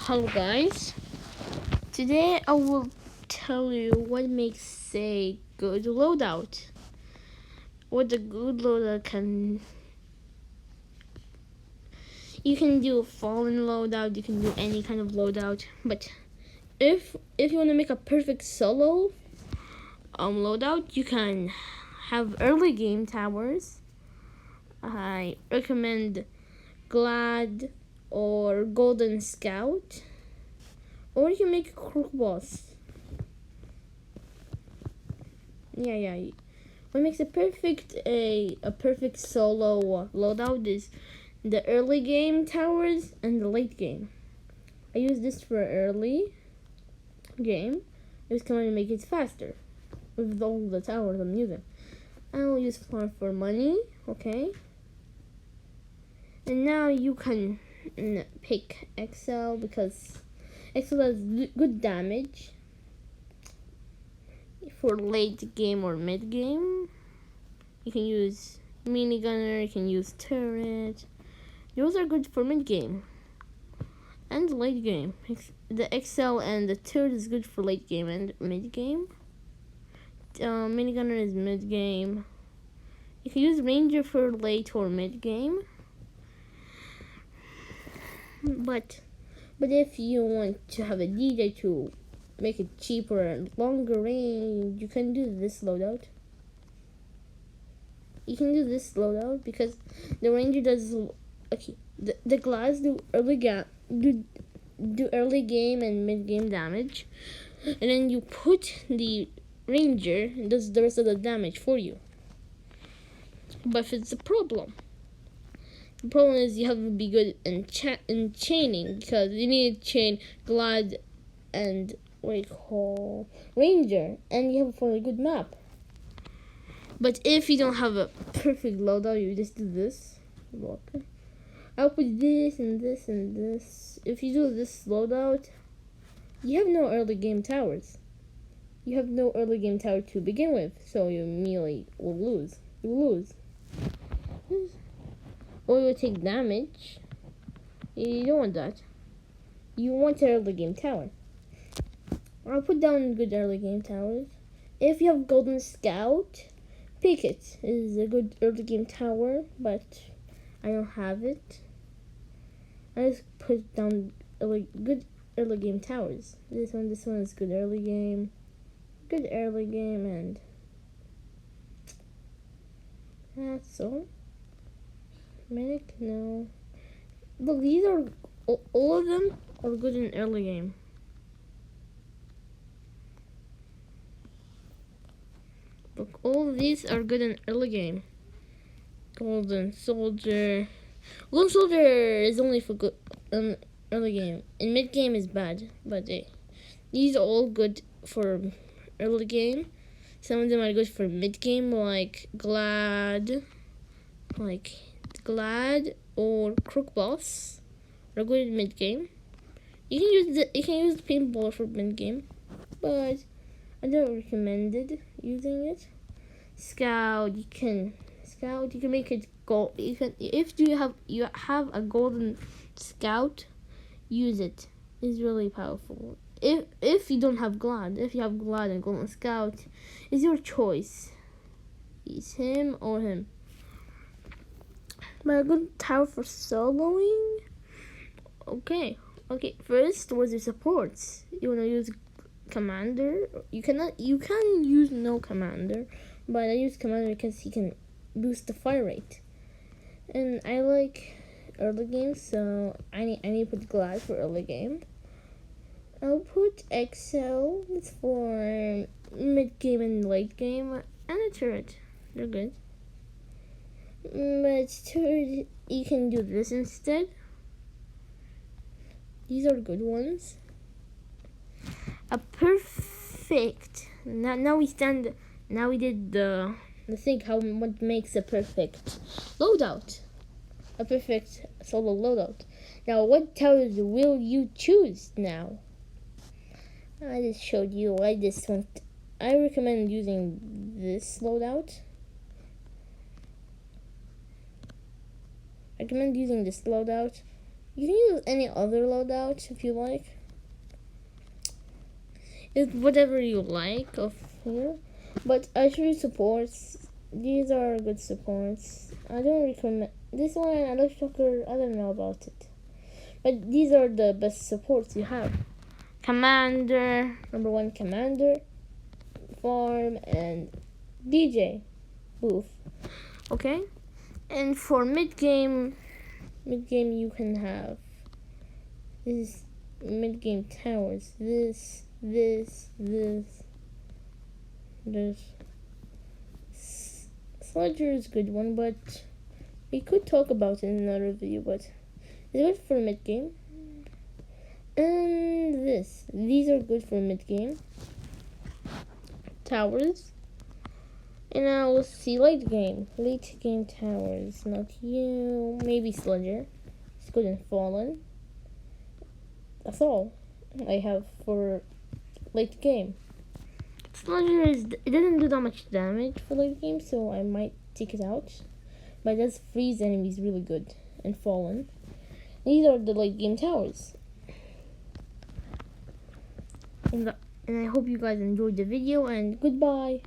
Hello guys, today I will tell you what makes a good loadout. What a good loadout can... You can do a fallen loadout, you can do any kind of loadout, but if you want to make a perfect solo loadout, you can have early game towers. I recommend Glad or Golden Scout. Or you can make a crook boss. Yeah. What makes a perfect solo loadout is the early game towers and the late game. I use this for early game. I just come to make it faster with all the towers I'm using. I will use farm for money, okay? And now you can pick XL because XL has good damage for late game or mid game. You can use minigunner, you can use turret. Those are good for mid game and late game. The XL and the turret is good for late game and mid game. Minigunner is mid game. You can use ranger for late or mid game. But if you want to have a DJ to make it cheaper and longer range, you can do this loadout. You can do this loadout because the ranger does the glass do early game and mid game damage, and then you put the ranger does the rest of the damage for you. But if it's a problem. The problem is you have to be good in chaining because you need to chain Glad and Ranger, and you have for a good map. But if you don't have a perfect loadout, you just do this. I'll put this and this and this. If you do this loadout, you have no early game towers. You have no early game tower to begin with, so you immediately will lose. You will lose. Or you will take damage. You don't want that. You want an early game tower. I'll put down good early game towers. If you have Golden Scout, pick it. It is a good early game tower, but I don't have it. I just put down good early game towers. This one is good early game. Good early game, and that's all. Medic, no. Look, these are all of them are good in early game. Look, all of these are good in early game. Golden Soldier. Golden Soldier is only for good early game. In mid game is bad, but these are all good for early game. Some of them are good for mid game, like Glad or Crook Boss are good in mid game. You can use the paintball for mid game, but I don't recommend using it. Scout, you can make it gold. If you have a golden scout, use it. It's really powerful. If you don't have Glad, if you have Glad and golden scout, it's your choice. It's him or him. But a good tower for soloing. Okay. First was your supports. You wanna use commander. You can use no commander, but I use commander because he can boost the fire rate. And I like early game, so I need to put Glad for early game. I'll put XL. It's for mid game and late game, and a turret. They're good. But turret, you can do this instead. These are good ones. A perfect. Now we did the thing what makes a perfect loadout. A perfect solo loadout. Now what towers will you choose now? I just showed you. I recommend using this loadout. I recommend using this loadout You can use any other loadout if you like. It's whatever you like of here. But actually supports, these are good supports. I don't recommend this one. I don't know about it. But these are the best supports you have. Commander, number 1 Commander, Farm, and DJ Booth. Okay? And for mid-game you can have this mid-game towers. This. Sludger is a good one, but we could talk about it in another video, but it's good for mid-game. And these are good for mid-game towers. And now we'll see late game towers. Not you, maybe Sludger. It's good in Fallen. That's all I have for late game. Sludger it doesn't do that much damage for late game, so I might take it out. But it does freeze enemies really good and Fallen. These are the late game towers. And I hope you guys enjoyed the video, and goodbye.